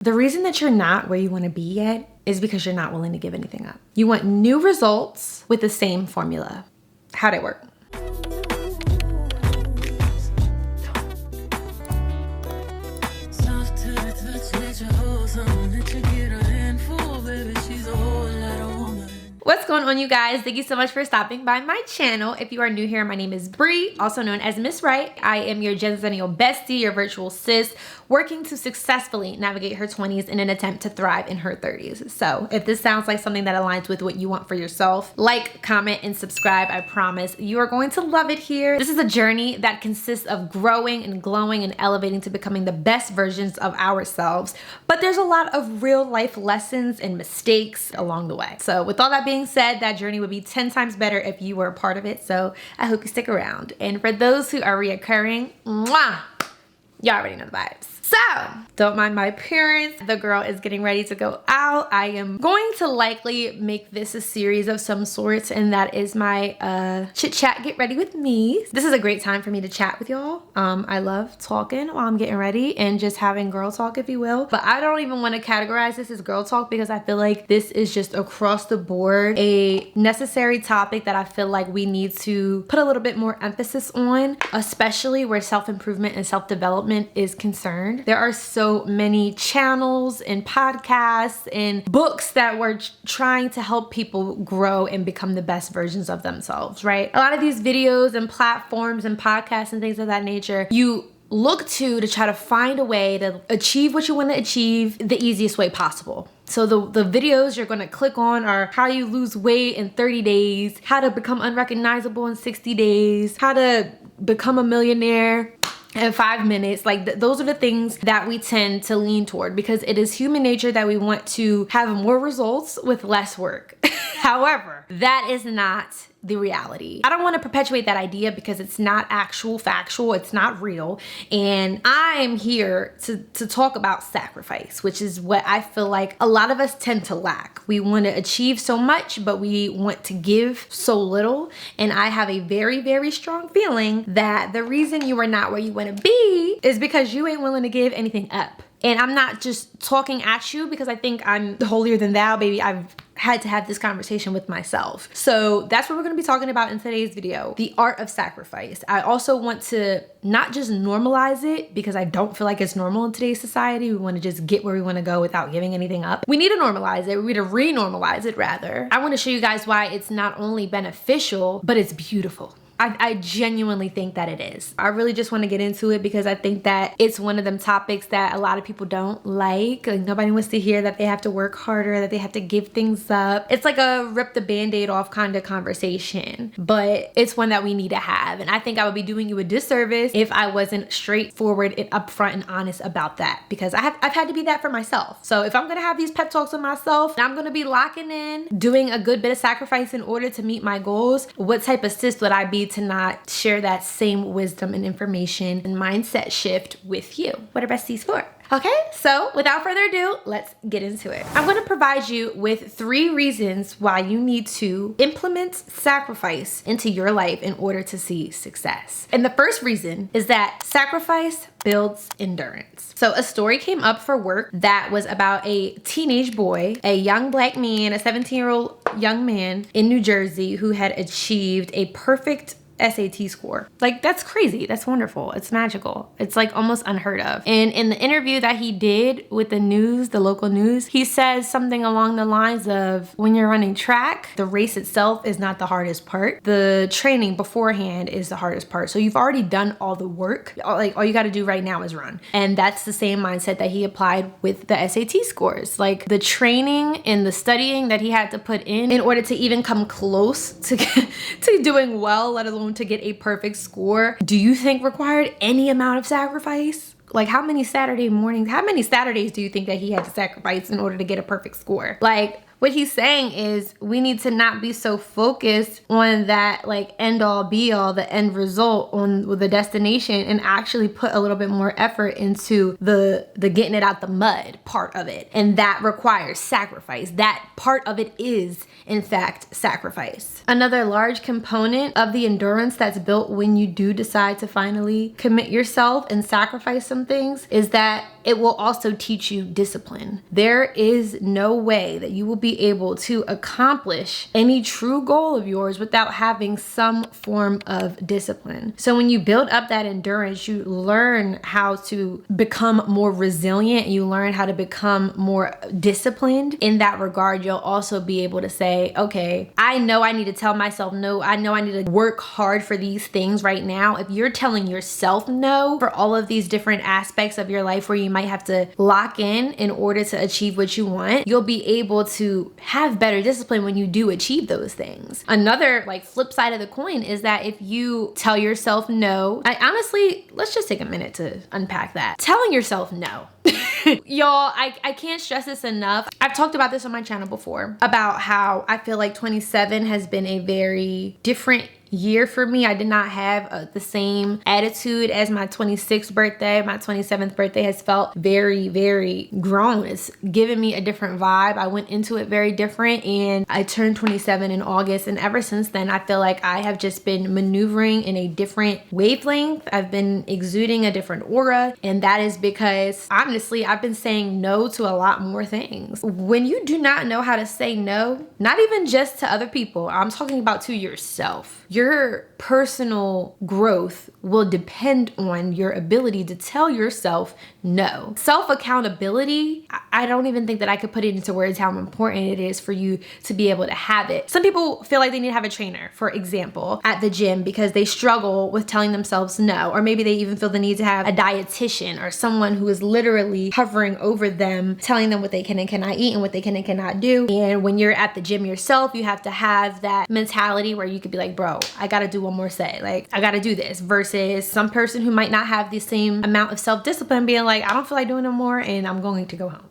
The reason that you're not where you want to be yet is because you're not willing to give anything up. You want new results with the same formula. How'd it work? What's going on, you guys? Thank you so much for stopping by my channel. If you are new here, my name is Bree, also known as Miss Right. I am your Gen Zennial bestie, your virtual sis, working to successfully navigate her 20s in an attempt to thrive in her 30s. So if this sounds like something that aligns with what you want for yourself, like, comment, and subscribe. I promise you are going to love it here. This is a journey that consists of growing and glowing and elevating to becoming the best versions of ourselves. But there's a lot of real life lessons and mistakes along the way. So with all that being said, that journey would be 10 times better if you were a part of it. So I hope you stick around. And for those who are reoccurring, mwah, y'all already know the vibes. So, don't mind my appearance. The girl is getting ready to go out. I am going to likely make this a series of some sorts, and that is my chit chat, get ready with me. This is a great time for me to chat with y'all. I love talking while I'm getting ready and just having girl talk, if you will. But I don't even want to categorize this as girl talk because I feel like this is just across the board a necessary topic that I feel like we need to put a little bit more emphasis on, especially where self-improvement and self-development is concerned. There are so many channels and podcasts and books that were trying to help people grow and become the best versions of themselves, right? A lot of these videos and platforms and podcasts and things of that nature, you look to try to find a way to achieve what you want to achieve the easiest way possible. So the videos you're going to click on are how you lose weight in 30 days, how to become unrecognizable in 60 days, how to become a millionaire in 5 minutes. Like those are the things that we tend to lean toward because it is human nature that we want to have more results with less work. However, that is not the reality. I don't want to perpetuate that idea because it's not factual, it's not real. And I'm here to talk about sacrifice, which is what I feel like a lot of us tend to lack. We want to achieve so much, but we want to give so little. And I have a very, very strong feeling that the reason you are not where you want to be is because you ain't willing to give anything up. And I'm not just talking at you because I think I'm holier than thou, baby. I've had to have this conversation with myself. So that's what we're going to be talking about in today's video, the art of sacrifice. I also want to not just normalize it because I don't feel like it's normal in today's society. We want to just get where we want to go without giving anything up. We need to normalize it. We need to re-normalize it rather. I want to show you guys why it's not only beneficial, but it's beautiful. I genuinely think that it is. I really just want to get into it because I think that it's one of them topics that a lot of people don't like. Like nobody wants to hear that they have to work harder, that they have to give things up. It's like a rip the band-aid off kind of conversation, but it's one that we need to have. And I think I would be doing you a disservice if I wasn't straightforward and upfront and honest about that because I've had to be that for myself. So if I'm going to have these pep talks with myself, I'm going to be locking in, doing a good bit of sacrifice in order to meet my goals. What type of sis would I be to not share that same wisdom and information and mindset shift with you? What are besties for? Okay, so without further ado, let's get into it. I'm going to provide you with 3 reasons why you need to implement sacrifice into your life in order to see success. And the first reason is that sacrifice builds endurance. So a story came up for work that was about a teenage boy, a young black man, a 17-year-old young man in New Jersey who had achieved a perfect SAT score. Like, that's crazy. That's wonderful. It's magical. It's like almost unheard of. And in the interview that he did with the news, the local news, he says something along the lines of, when you're running track, the race itself is not the hardest part. The training beforehand is the hardest part. So you've already done all the work. Like, all you got to do right now is run. And that's the same mindset that he applied with the SAT scores. Like, the training and the studying that he had to put in order to even come close to doing well, let alone to get a perfect score, do you think required any amount of sacrifice? Like, how many Saturdays do you think that he had to sacrifice in order to get a perfect score? Like, what he's saying is we need to not be so focused on that like end all be all, the end result on the destination, and actually put a little bit more effort into the getting it out the mud part of it. And that requires sacrifice. That part of it is in fact sacrifice. Another large component of the endurance that's built when you do decide to finally commit yourself and sacrifice some things is that it will also teach you discipline. There is no way that you will be able to accomplish any true goal of yours without having some form of discipline. So when you build up that endurance, you learn how to become more resilient. You learn how to become more disciplined. In that regard, you'll also be able to say, okay, I know I need to tell myself no. I know I need to work hard for these things right now. If you're telling yourself no for all of these different aspects of your life where you might have to lock in order to achieve what you want, you'll be able to have better discipline when you do achieve those things. Another like flip side of the coin is that if you tell yourself no, honestly, let's just take a minute to unpack that. Telling yourself no. Y'all, I can't stress this enough. I've talked about this on my channel before about how I feel like 27 has been a very different year for me. I did not have the same attitude as my 26th birthday. My 27th birthday has felt very, very grown. It's given me a different vibe. I went into it very different, and I turned 27 in August, and ever since then I feel like I have just been maneuvering in a different wavelength. I've been exuding a different aura, and that is because honestly I've been saying no to a lot more things. When you do not know how to say no, not even just to other people, I'm talking about to yourself, your personal growth will depend on your ability to tell yourself no. Self-accountability, I don't even think that I could put it into words how important it is for you to be able to have it. Some people feel like they need to have a trainer, for example, at the gym because they struggle with telling themselves no, or maybe they even feel the need to have a dietitian or someone who is literally hovering over them, telling them what they can and cannot eat and what they can and cannot do. And when you're at the gym yourself, you have to have that mentality where you could be like, bro, I gotta do one more set. Like, I gotta do this, versus some person who might not have the same amount of self-discipline being like, I don't feel like doing no more and I'm going to go home.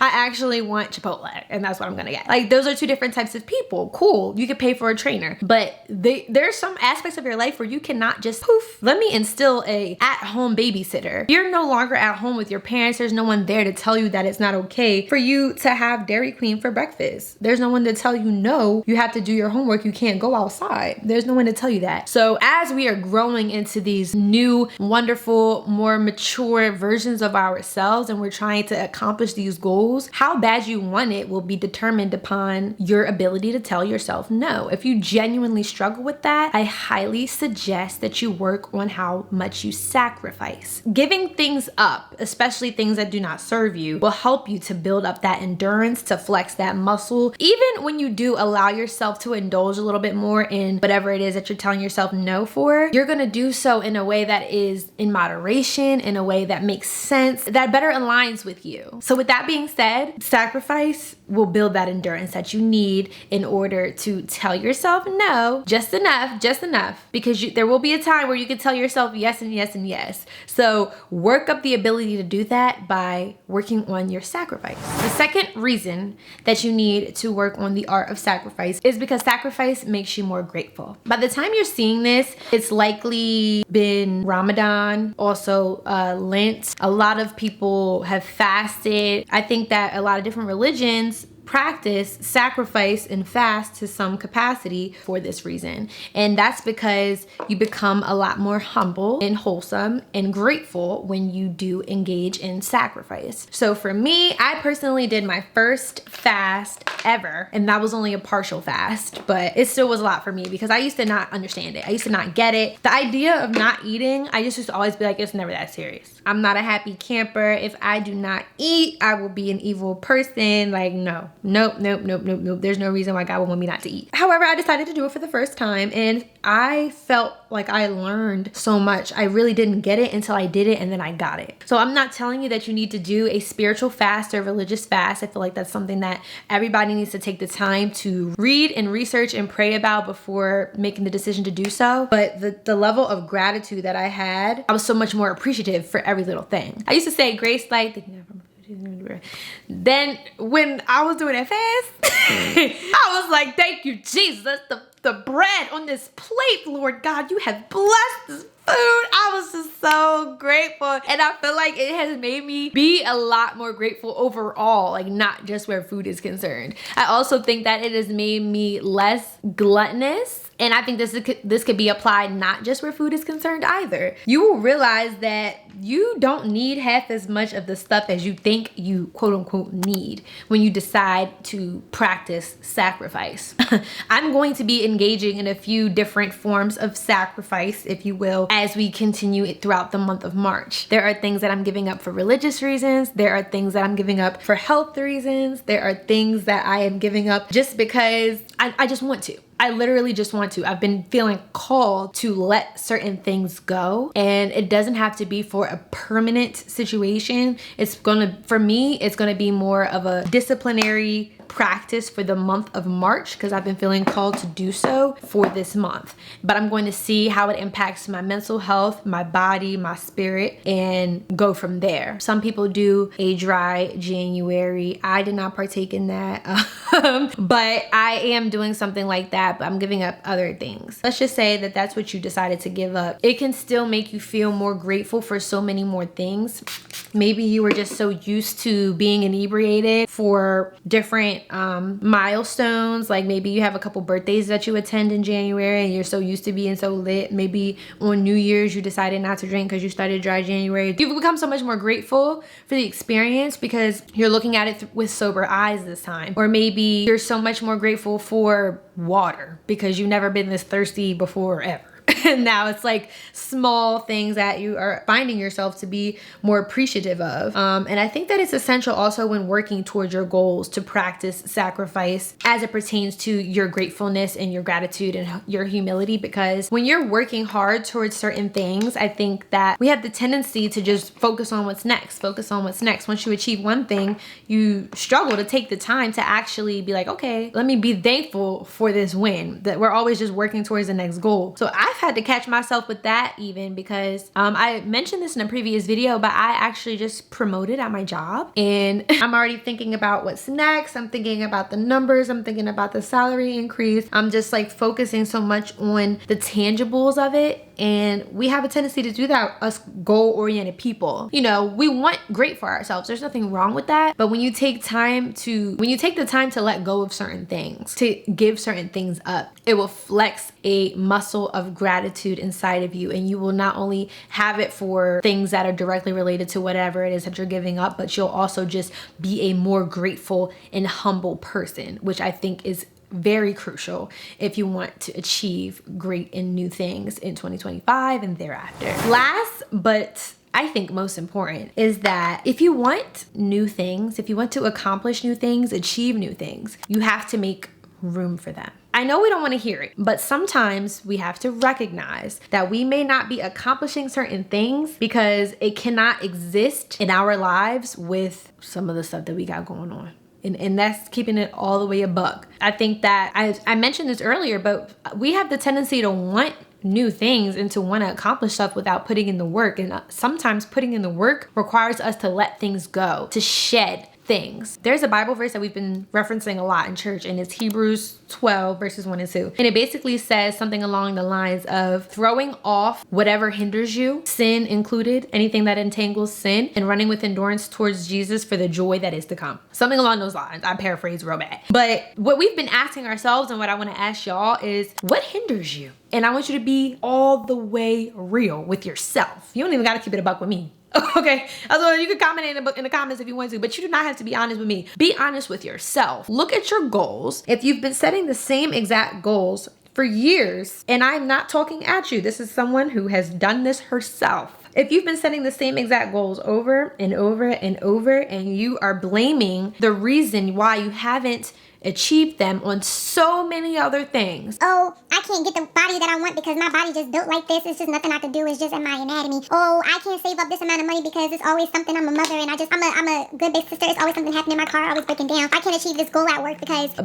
I actually want Chipotle and that's what I'm gonna get. Like, those are two different types of people. Cool, you could pay for a trainer, but there's some aspects of your life where you cannot just poof, let me instill a at-home babysitter. You're no longer at home with your parents. There's no one there to tell you that it's not okay for you to have Dairy Queen for breakfast. There's no one to tell you no, you have to do your homework, you can't go outside. There's no one to tell you that. So as we are growing into these new, wonderful, more mature versions of ourselves, and we're trying to accomplish these goals, how bad you want it will be determined upon your ability to tell yourself no. If you genuinely struggle with that, I highly suggest that you work on how much you sacrifice. Giving things up, especially things that do not serve you, will help you to build up that endurance, to flex that muscle. Even when you do allow yourself to indulge a little bit more in whatever it is that you're telling yourself no for, you're gonna do so in a way that is in moderation, in a way that makes sense, that better aligns with you. So with that being said, sacrifice will build that endurance that you need in order to tell yourself no just enough, because there will be a time where you can tell yourself yes and yes and yes. So work up the ability to do that by working on your sacrifice. The second reason that you need to work on the art of sacrifice is because sacrifice makes you more grateful. By the time you're seeing this, it's likely been Ramadan, also Lent. A lot of people have fasted. I think that a lot of different religions practice sacrifice and fast to some capacity for this reason. And that's because you become a lot more humble and wholesome and grateful when you do engage in sacrifice. So for me, I personally did my first fast ever, and that was only a partial fast, but it still was a lot for me because I used to not understand it. I used to not get it. The idea of not eating, I just used to always be like, it's never that serious. I'm not a happy camper. If I do not eat, I will be an evil person. Like, no. Nope. There's no reason why God would want me not to eat. However, I decided to do it for the first time, and I felt like I learned so much. I really didn't get it until I did it, and then I got it. So I'm not telling you that you need to do a spiritual fast or religious fast. I feel like that's something that everybody needs to take the time to read and research and pray about before making the decision to do so. But the level of gratitude that I had, I was so much more appreciative for every little thing. I used to say grace like, then when I was doing that fast, I was like, thank you, Jesus. The bread on this plate, Lord God, you have blessed this I was just so grateful. And I feel like it has made me be a lot more grateful overall, like not just where food is concerned. I also think that it has made me less gluttonous. And I think this could be applied not just where food is concerned either. You will realize that you don't need half as much of the stuff as you think you quote unquote need when you decide to practice sacrifice. I'm going to be engaging in a few different forms of sacrifice, if you will, as we continue it throughout the month of March. There are things that I'm giving up for religious reasons. There are things that I'm giving up for health reasons. There are things that I am giving up just because I just want to. I literally just want to. I've been feeling called to let certain things go, and it doesn't have to be for a permanent situation. For me, it's gonna be more of a disciplinary practice for the month of March because I've been feeling called to do so for this month. But I'm going to see how it impacts my mental health, my body, my spirit, and go from there. Some people do a dry January. I did not partake in that. But I am doing something like that, but I'm giving up other things. Let's just say that that's what you decided to give up. It can still make you feel more grateful for so many more things. Maybe you were just so used to being inebriated for different milestones. Like maybe you have a couple birthdays that you attend in January and you're so used to being so lit. Maybe on New Year's you decided not to drink because you started dry January. You've become so much more grateful for the experience because you're looking at it with sober eyes this time. Or maybe you're so much more grateful for water because you've never been this thirsty before ever. And now it's like small things that you are finding yourself to be more appreciative of. And I think that it's essential also when working towards your goals to practice sacrifice as it pertains to your gratefulness and your gratitude and your humility, because when you're working hard towards certain things, I think that we have the tendency to just focus on what's next, Once you achieve one thing, you struggle to take the time to actually be like, okay, let me be thankful for this win. That we're always just working towards the next goal. So I've had to catch myself with that even because I mentioned this in a previous video, but I actually just promoted at my job and I'm already thinking about what's next. I'm thinking about the numbers. I'm thinking about the salary increase. I'm just like focusing so much on the tangibles of it. And we have a tendency to do that, us goal-oriented people. You know, we want great for ourselves. There's nothing wrong with that. But when you take the time to let go of certain things, to give certain things up, it will flex a muscle of gratitude inside of you. And you will not only have it for things that are directly related to whatever it is that you're giving up, but you'll also just be a more grateful and humble person, which I think is very crucial if you want to achieve great and new things in 2025 and thereafter. Last, but I think most important, is that if you want new things, if you want to accomplish new things, achieve new things, you have to make room for them. I know we don't want to hear it, but sometimes we have to recognize that we may not be accomplishing certain things because it cannot exist in our lives with some of the stuff that we got going on. And that's keeping it all the way a buck. I think that I mentioned this earlier, but we have the tendency to want new things and to want to accomplish stuff without putting in the work. And sometimes putting in the work requires us to let things go, to shed things. There's a Bible verse that we've been referencing a lot in church, and it's Hebrews 12 verses 1 and 2. And it basically says something along the lines of throwing off whatever hinders you, sin included, anything that entangles sin, and running with endurance towards Jesus for the joy that is to come. Something along those lines. I paraphrase real bad. But what we've been asking ourselves and what I want to ask y'all is, what hinders you? And I want you to be all the way real with yourself. You don't even got to keep it a buck with me. Okay, so you can comment in the comments if you want to, but you do not have to be honest with me. Be honest with yourself. Look at your goals. If you've been setting the same exact goals for years, and I'm not talking at you, this is someone who has done this herself. If you've been setting the same exact goals over and over and over, and you are blaming the reason why you haven't achieved them on so many other things. Oh, I can't get the body that I want because my body just built like this. It's just nothing I can do. It's just in my anatomy. Oh, I can't save up this amount of money because it's always something. I'm a mother and I'm a good big sister. It's always something happening in my car, always breaking down. I can't achieve this goal at work because...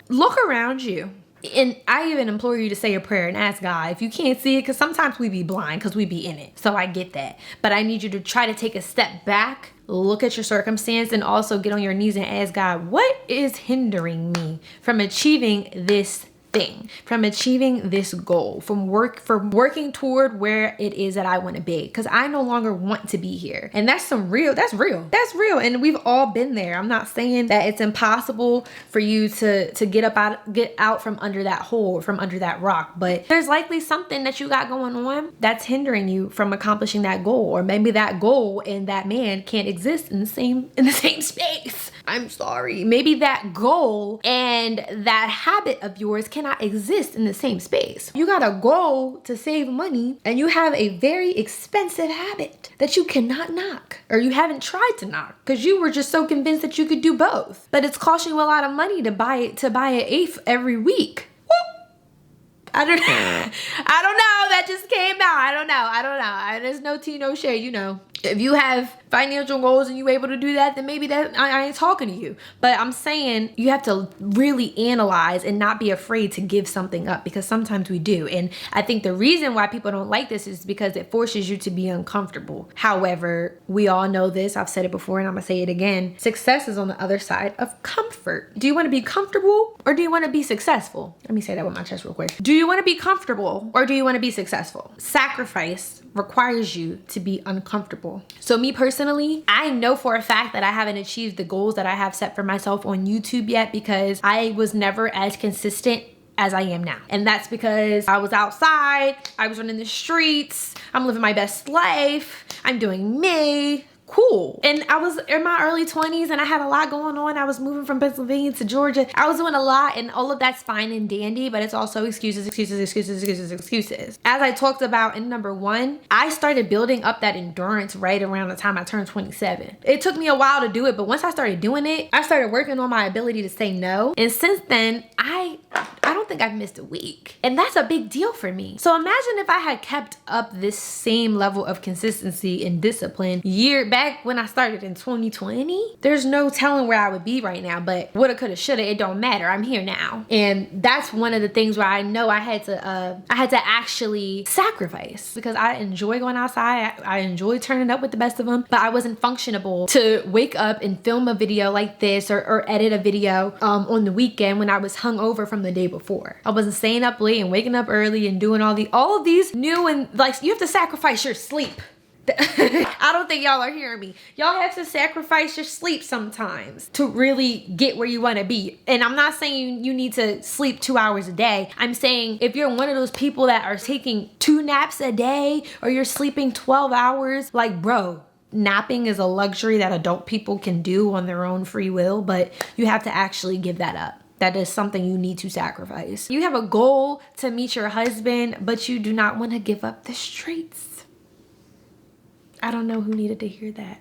Look around you. And I even implore you to say a prayer and ask God if you can't see it, because sometimes we be blind because we be in it. So I get that. But I need you to try to take a step back, look at your circumstance, and also get on your knees and ask God, what is hindering me from achieving this thing, from achieving this goal, from working toward where it is that I want to be, because I no longer want to be here. And that's real. And we've all been there. I'm not saying that it's impossible for you to get out from under that hole, from under that rock, but there's likely something that you got going on that's hindering you from accomplishing that goal. Or maybe that goal and that man can't exist in the same space. I'm sorry. Maybe that goal and that habit of yours cannot exist in the same space. You got a goal to save money and you have a very expensive habit that you cannot knock, or you haven't tried to knock because you were just so convinced that you could do both. But it's costing you a lot of money to buy an eighth every week. I don't know. That just came out. I don't know. There's no tea, no shade, you know. If you have financial goals and you able to do that, then maybe that I ain't talking to you. But I'm saying you have to really analyze and not be afraid to give something up, because sometimes we do. And I think the reason why people don't like this is because it forces you to be uncomfortable. However, we all know this. I've said it before and I'm gonna say it again. Success is on the other side of comfort. Do you want to be comfortable or do you want to be successful? Let me say that with my chest real quick. Do you want to be comfortable or do you want to be successful? Sacrifice requires you to be uncomfortable. So me personally, I know for a fact that I haven't achieved the goals that I have set for myself on YouTube yet, because I was never as consistent as I am now. And that's because I was outside, I was running the streets, I'm living my best life, I'm doing me. Cool. And I was in my early 20s and I had a lot going on. I was moving from Pennsylvania to Georgia. I was doing a lot, and all of that's fine and dandy, but it's also excuses. As I talked about in number 1, I started building up that endurance right around the time I turned 27. It took me a while to do it, but once I started doing it, I started working on my ability to say no. And since then, I don't think I've missed a week. And that's a big deal for me. So imagine if I had kept up this same level of consistency and discipline back when I started in 2020. There's no telling where I would be right now, but woulda, coulda, shoulda, it don't matter. I'm here now. And that's one of the things where I know I had to actually sacrifice, because I enjoy going outside. I enjoy turning up with the best of them, but I wasn't functionable to wake up and film a video like this or edit a video on the weekend when I was hungover from the day before. I wasn't staying up late and waking up early and doing all of these new, and like, you have to sacrifice your sleep. I don't think y'all are hearing me. Y'all have to sacrifice your sleep sometimes to really get where you want to be. And I'm not saying you need to sleep 2 hours a day. I'm saying if you're one of those people that are taking 2 naps a day, or you're sleeping 12 hours, like, bro, napping is a luxury that adult people can do on their own free will, but you have to actually give that up. That is something you need to sacrifice. You have a goal to meet your husband, but you do not want to give up the streets. I don't know who needed to hear that.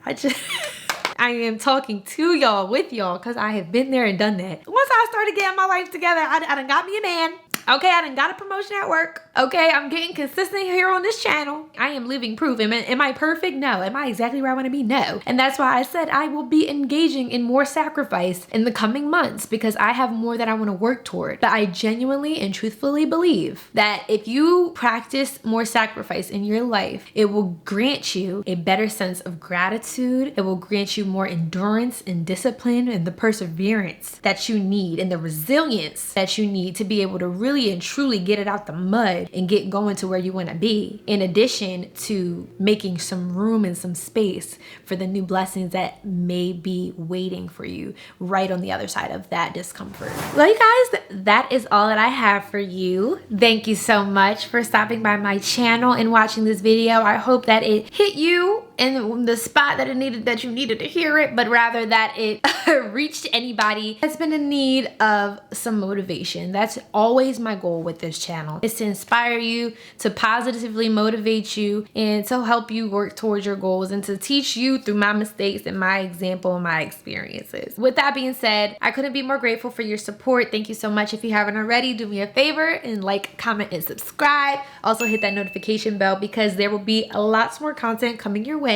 I am talking to y'all, with y'all, because I have been there and done that. Once I started getting my life together, I done got me a man. Okay, I done got a promotion at work. Okay, I'm getting consistent here on this channel. I am living proof. Am I perfect? No. Am I exactly where I want to be? No. And that's why I said I will be engaging in more sacrifice in the coming months, because I have more that I want to work toward. But I genuinely and truthfully believe that if you practice more sacrifice in your life, it will grant you a better sense of gratitude. It will grant you more endurance and discipline and the perseverance that you need and the resilience that you need to be able to really and truly get it out the mud and get going to where you want to be, in addition to making some room and some space for the new blessings that may be waiting for you right on the other side of that discomfort. Well, you guys, that is all that I have for you. Thank you so much for stopping by my channel and watching this video. I hope that it hit you in the spot that you needed to hear it, but rather that it reached anybody that's been in need of some motivation. That's always my goal with this channel, is to inspire you, to positively motivate you, and to help you work towards your goals, and to teach you through my mistakes and my example and my experiences. With that being said, I couldn't be more grateful for your support. Thank you so much. If you haven't already, do me a favor and like, comment, and subscribe. Also hit that notification bell, because there will be lots more content coming your way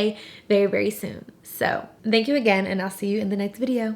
very, very soon. So thank you again, and I'll see you in the next video.